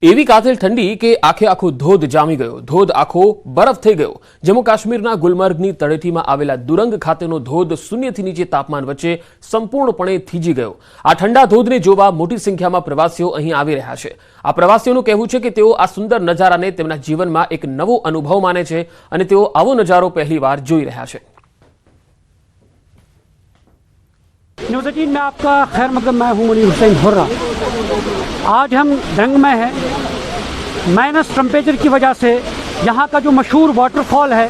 એવી કાતિલ ઠંડી કે આખે આખો ધોધ જામી ગયો, ધોધ આખો બરફ થઈ ગયો। જમ્મુ કાશ્મીરના ગુલમર્ગની તળેટીમાં આવેલા દુરંગ ખાતેનો ધોધ શૂન્યથી નીચે તાપમાન વચ્ચે સંપૂર્ણપણે થીજી ગયો। આ ઠંડા ધોધને જોવા મોટી સંખ્યામાં પ્રવાસીઓ અહીં આવી રહ્યા છે। આ પ્રવાસીઓનું કહેવું છે કે તેઓ આ સુંદર નજારાને તેમના જીવનમાં એક નવો અનુભવ માને છે અને તેઓ આવો નજારો પહેલીવાર જોઈ રહ્યા છે। न्यूज़18 में आपका खैर मतलब मैं हूँ मुनीर हुसैन हुर्रा। आज हम दरंग में हैं। माइनस टेम्परेचर की वजह से यहाँ का जो मशहूर वाटरफॉल है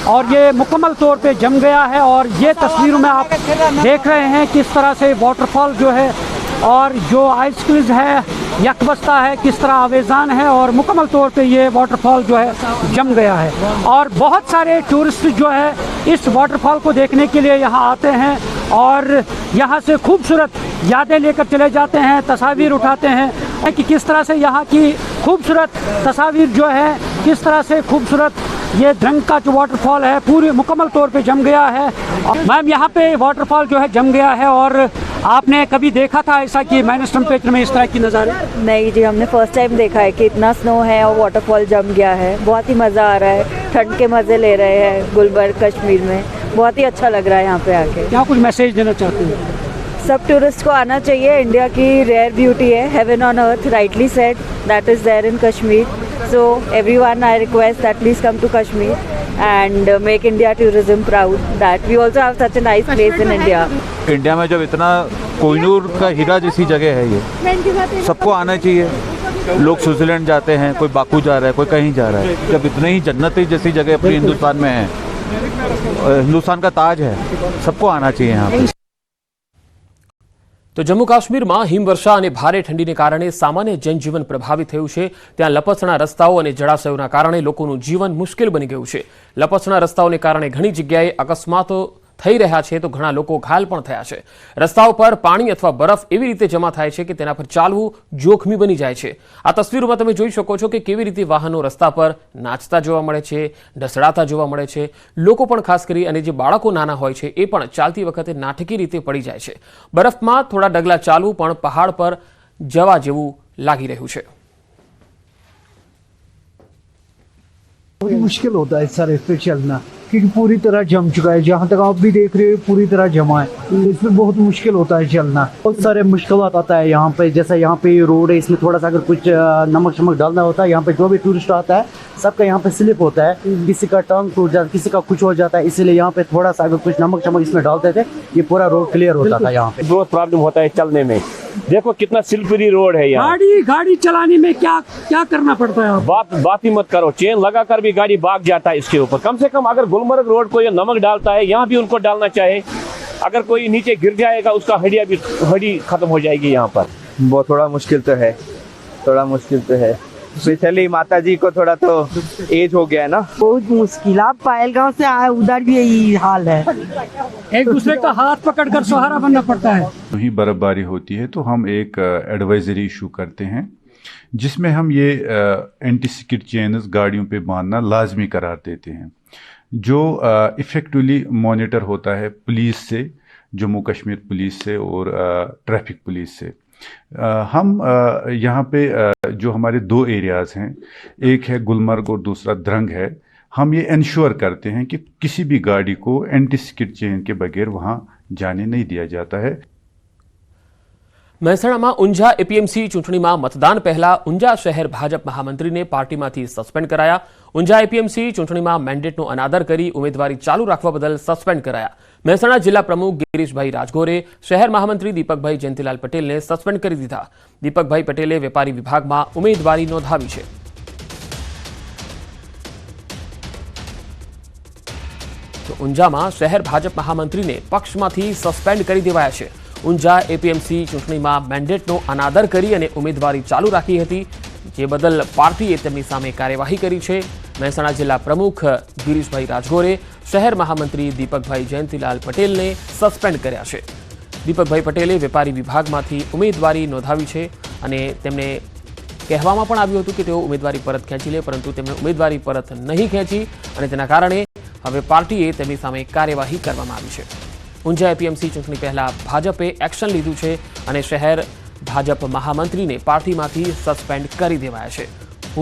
और ये मुकम्मल तौर पे जम गया है और ये तस्वीरों में आप देख रहे हैं किस तरह से वाटरफॉल जो है और जो आइस क्रीज है यकबस्ता है, किस तरह आवेजान है और मुकम्मल तौर पे ये वाटरफॉल जो है जम गया है। और बहुत सारे टूरिस्ट जो है इस वाटरफॉल को देखने के लिए यहाँ आते हैं और यहाँ से खूबसूरत यादें लेकर चले जाते हैं, तस्वीर उठाते हैं कि किस तरह से यहाँ की खूबसूरत तस्वीर जो है, किस तरह से खूबसूरत ये दरंग का जो वाटरफॉल है पूरी मुकम्मल तौर पे जम गया है। मैम यहाँ पे वाटरफॉल जो है जम गया है और आपने कभी देखा था ऐसा कि माइनस टेम्परेचर में इस तरह की नज़ारे? नहीं जी, हमने फर्स्ट टाइम देखा है कि इतना स्नो है और वाटरफॉल जम गया है। बहुत ही मज़ा आ रहा है, ठंड के मज़े ले रहे हैं गुलबर्ग कश्मीर में। बहुत ही अच्छा लग रहा है यहाँ पे आके। क्या कुछ मैसेज देना चाहते हैं? सब टूरिस्ट को आना चाहिए। इंडिया की रेयर ब्यूटी है, heaven on earth, rightly said, that is there in Kashmir. So everyone I request that please come to Kashmir and make India tourism proud that we also have such a nice place in India। India में जब इतना कोहिनूर का हीरा जैसी जगह है, ये सबको आना चाहिए। लोग स्विट्जरलैंड जाते हैं, कोई बाकू जा रहा है, कोई कहीं जा रहा है। जब इतने ही जन्नती जैसी जगह अपने हिंदुस्तान में है, हिंदुस्तान का ताज है, सबको आना चाहिए यहाँ पे। તો જમ્મુ કાશ્મીરમાં હિમવર્ષા અને ભારે ઠંડીને કારણે સામાન્ય જનજીવન પ્રભાવિત થયું છે। ત્યાં લપસણા રસ્તાઓ અને જળાશયોના કારણે લોકોનું જીવન મુશ્કેલ બની ગયું છે। લપસણા રસ્તાઓને કારણે ઘણી જગ્યાએ અકસ્માતો થઈ રહ્યા છે તો ઘણા લોકો ઘાયલ પણ થયા છે। રસ્તાઓ પર પાણી અથવા બરફ એવી રીતે જમા થાય છે કે તેના પર ચાલવું જોખમી બની જાય છે। આ તસવીરોમાં તમે જોઈ શકો છો કે કેવી રીતે વાહનો રસ્તા પર નાચતા જોવા મળે છે, ઢસડાતા જોવા મળે છે। લોકો પણ ખાસ કરી અને જે બાળકો નાના હોય છે એ પણ ચાલતી વખતે નાટકી રીતે પડી જાય છે। બરફમાં થોડા ડગલા ચાલવું પણ પહાડ પર જવા જેવું લાગી રહ્યું છે। मुश्किल होता है सर इस पे चलना क्योंकि पूरी तरह जम चुका है। जहाँ तक आप भी देख रहे हो पूरी तरह जमा है, इसमें बहुत मुश्किल होता है चलना। बहुत सारे मुश्किल आता है यहाँ पे। जैसा यहाँ पे रोड है, इसमें थोड़ा सा अगर कुछ नमक शमक डालना होता है, यहाँ पे जो भी टूरिस्ट आता है सबका यहाँ पे स्लिप होता है। किसी का टांग टूट जाता है, किसी का कुछ हो जाता है, इसीलिए यहाँ पे थोड़ा सा अगर कुछ नमक शमक इसमें डालते थे ये पूरा रोड क्लियर होता था। यहाँ पे बहुत प्रॉब्लम होता है चलने में। देखो कितना स्लिपरी रोड है यहाँ। गाड़ी चलाने में क्या करना पड़ता है? बात ही मत करो, चेन लगाकर भी गाड़ी भाग जाता है इसके ऊपर। कम से कम अगर गुलमर्ग रोड को ये नमक डालता है, यहाँ भी उनको डालना चाहिए। अगर कोई नीचे गिर जाएगा उसका हड्डी खत्म हो जाएगी यहाँ पर। बहुत थोड़ा मुश्किल तो है। स्पेशली माता जी को थोड़ा तो एज हो गया है ना, बहुत मुश्किल। आप पायलगांव से आए, उधर भी यही हाल है। एक दूसरे का हाथ पकड़कर सहारा बनना पड़ता है। ही बर्फबारी होती है तो हम एक एडवाइजरी इशू करते हैं जिसमें हम ये एंटी स्किड चेन्स गाड़ियों पे बांधना लाजमी करार देते हैं, जो इफ़ेक्टिवली मॉनिटर होता है पुलिस से, जम्मू कश्मीर पुलिस से और ट्रैफिक पुलिस से। हम यहाँ पे जो हमारे दो एरियाज़ हैं, एक है गुलमर्ग और दूसरा दरंग है, हम ये इंश्योर करते हैं कि किसी भी गाड़ी को एंटी स्किड चेन के बगैर वहाँ जाने नहीं दिया जाता है। મહેસાણામાં ઊંઝા એપીએમસી ચૂંટણીમાં મતદાન પહેલા ઊંઝા શહેર ભાજપ મહામંત્રીને પાર્ટીમાંથી સસ્પેન્ડ કરાયા। ઊંઝા એપીએમસી ચૂંટણીમાં મેન્ડેટનો અનાદર કરી ઉમેદવારી ચાલુ રાખવા બદલ સસ્પેન્ડ કરાયા। મહેસાણા જિલ્લા પ્રમુખ ગિરીશભાઈ રાજગોરે શહેર મહામંત્રી દીપકભાઈ જયંતિલાલ પટેલને સસ્પેન્ડ કરી દીધા। દીપકભાઈ પટેલે વેપારી વિભાગમાં ઉમેદવારી નોંધાવી છે। તો ઊંઝામાં શહેર ભાજપ મહામંત્રીને પક્ષમાંથી સસ્પેન્ડ કરી દેવાયા છે। ઊંઝા એપીએમસી ચૂંટણીમાં મેન્ડેટનો અનાદર કરી અને ઉમેદવારી ચાલુ રાખી હતી, જે બદલ પાર્ટીએ તેમની સામે કાર્યવાહી કરી છે। મહેસાણા જિલ્લા પ્રમુખ ગિરીશભાઈ રાજગોરે શહેર મહામંત્રી દીપકભાઈ જયંતિલાલ પટેલને સસ્પેન્ડ કર્યા છે। દીપકભાઈ પટેલે વેપારી વિભાગમાંથી ઉમેદવારી નોંધાવી છે અને તેમને કહેવામાં પણ આવ્યું હતું કે તેઓ ઉમેદવારી પરત ખેંચી લે, પરંતુ તેમણે ઉમેદવારી પરત નહીં ખેંચી અને તેના કારણે હવે પાર્ટીએ તેમની સામે કાર્યવાહી કરવામાં આવી છે। ઊંઝા એપીએમસી ચૂંટણી પહેલા ભાજપે એક્શન લીધું છે અને શહેર ભાજપ મહામંત્રીને પાર્ટીમાંથી સસ્પેન્ડ કરી દેવાયા છે.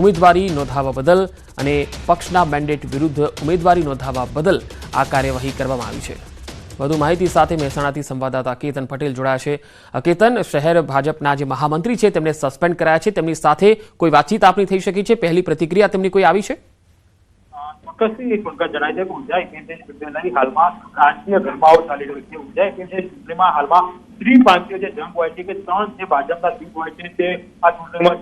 ઉમેદવારી નોંધાવવા બદલ અને પક્ષના મેન્ડેટ વિરુદ્ધ ઉમેદવારી નોંધાવવા બદલ આ કાર્યવાહી કરવામાં આવી છે. વધુ માહિતી સાથે મહેસાણાથી સંવાદદાતા કેતન પટેલ જોડાયા છે. કેતન, શહેર ભાજપના જે મહામંત્રી છે તેમને સસ્પેન્ડ કરાયા છે, તેમની સાથે કોઈ વાતચીત આપની થઈ શકી છે? પહેલી પ્રતિક્રિયા તેમની કોઈ આવી છે? ચોક્કસથી જણાય છે કે ઊંઝા એપીએમસી ચૂંટણી હાલમાં રાજકીય ગરમાવો ચાલી રહ્યો છે. ઊંઝા એપીએમસી ચૂંટણીમાં હાલમાં ત્રિપાંખીય જે જંગ હોય છે કે 3 જે ભાજપના સીટ હોય છે તે આ ચૂંટણીમાં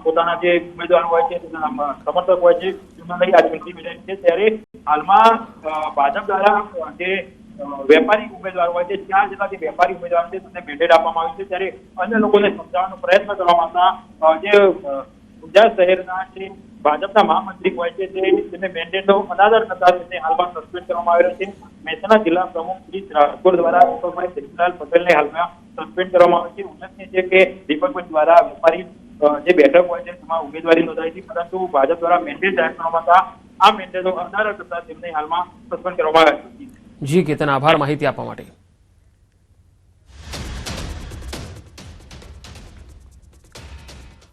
પોતાના જે ઉમેદવાર હોય છે તેના સમર્થક હોય છે તેમને લઈ આ ચૂંટણી મેળવી છે. ત્યારે હાલમાં ભાજપ દ્વારા જે વેપારી ઉમેદવાર હોય છે 4 જેટલા જે વેપારી ઉમેદવાર છે તેમને મેન્ડેટ આપવામાં આવ્યું છે. ત્યારે અન્ય લોકોને સમજાવવાનો પ્રયત્ન કરવામાં આવતા જે ઊંઝા શહેરના જે ભાજપના મહામંત્રી હોય છે તેને મેન્ડેટનો અનાદર કરતા તેને હાલમાં સસ્પેન્ડ કરવામાં આવ્યો છે. મહેસાણા જિલ્લા પ્રમુખ શ્રી રાજકોટ દ્વારા દીપકભાઈ જયંતલાલ પટેલને હાલમાં સસ્પેન્ડ કરવામાં આવ્યો છે. ઉલ્લેખનીય છે કે દીપકભાઈ દ્વારા વેપારી જે બેઠક હોય છે તેમાં ઉમેદવારી નોંધાઈ હતી, પરંતુ ભાજપ દ્વારા મેન્ડેટ જાહેર કરવામાં આવતા આ મેન્ડેટનો અનાદર કરતા તેમને હાલમાં સસ્પેન્ડ કરવામાં આવ્યા છે. જી કેતન, આભાર માહિતી આપવા માટે.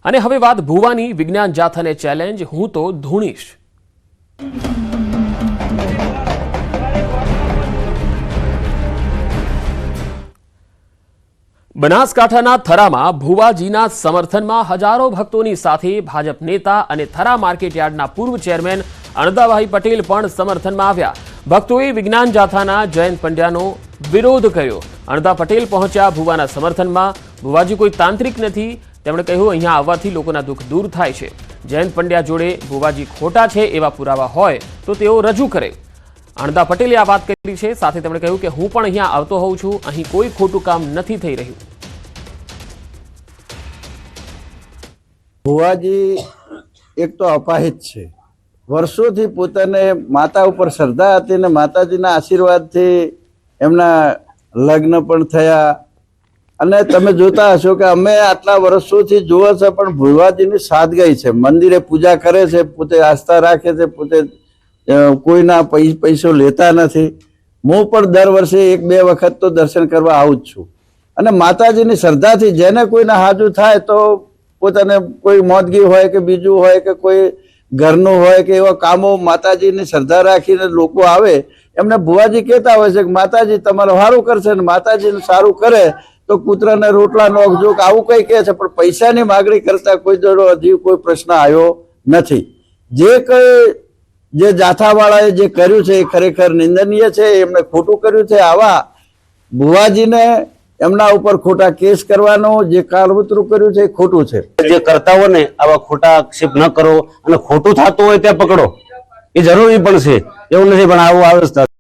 અને હવે વાત ભુવાની વિજ્ઞાન જાથાને ચેલેન્જ, હું તો ધૂણીશ. બનાસકાંઠાના થરામાં ભુવાજીના સમર્થનમાં હજારો ભક્તોની સાથે ભાજપ નેતા અને થરા માર્કેટયાર્ડના પૂર્વ ચેરમેન અણદાભાઈ પટેલ પણ સમર્થનમાં આવ્યા. ભક્તોએ વિજ્ઞાન જાથાના જયંત પંડ્યાનો વિરોધ કર્યો. અણદા પટેલ પહોંચ્યા ભુવાના સમર્થનમાં. ભુવાજી કોઈ તાંત્રિક નથી, તેમણે કહ્યું અહીંયા આવવાથી લોકોના દુઃખ દૂર થાય છે. જયંત પંડ્યા જોડે ભુવાજી ખોટા છે એવા પુરાવા હોય તો તેઓ રજૂ કરે. અણદા પટેલે આ વાત કરી છે. સાથે તેમણે કહ્યું કે હું પણ અહીંયા આવતો હોઉં છું, અહીં કોઈ ખોટું કામ નથી થઈ રહ્યું. ભુવાજી એક તો અપાહિત છે, વર્ષોથી પોતાને માતા ઉપર શ્રદ્ધા હતી ને માતાજીના આશીર્વાદથી એમના લગ્ન પણ થયા. અને તમે જોતા હશો કે અમે આટલા વર્ષોથી જોવે છે પણ ભુવાજીની સાદગાઈ છે. મંદિરે પૂજા કરે છે, પોતે આસ્થા રાખે છે, પોતે કોઈના પૈસો લેતા નથી. હું પણ દર વર્ષે 1-2 વખત તો દર્શન કરવા આવું જ છું. અને માતાજીની શ્રદ્ધાથી જેને કોઈને હાજુ થાય તો પોતાને કોઈ મોદગી હોય કે બીજું હોય કે કોઈ ઘરનું હોય કે એવા કામો માતાજીની શ્રદ્ધા રાખીને લોકો આવે એમને ભુવાજી કહેતા હોય છે કે માતાજી તમારું સારું કરશે ને માતાજીનું સારું કરે તો કૂતરાને રોટલા નોખજો કે આવું કંઈ કહે છે. પણ પૈસાની માગણી કરતા કોઈ જોડો હજી કોઈ પ્રશ્ન આવ્યો નથી. જે જાથાવાળાએ જે કર્યું છે એ ખરેખર નિંદનીય છે. એમણે ખોટું કર્યું છે. આવા ભુવાજીને એમના ઉપર ખોટા કેસ કરવાનો જે કાળવતરું કર્યું છે એ ખોટું છે. જે કરતા હોય ને આવા ખોટા આક્ષેપ ન કરો અને ખોટું થતું હોય ત્યાં પકડો, એ જરૂરી પણ છે. એવું નથી પણ આવું આવે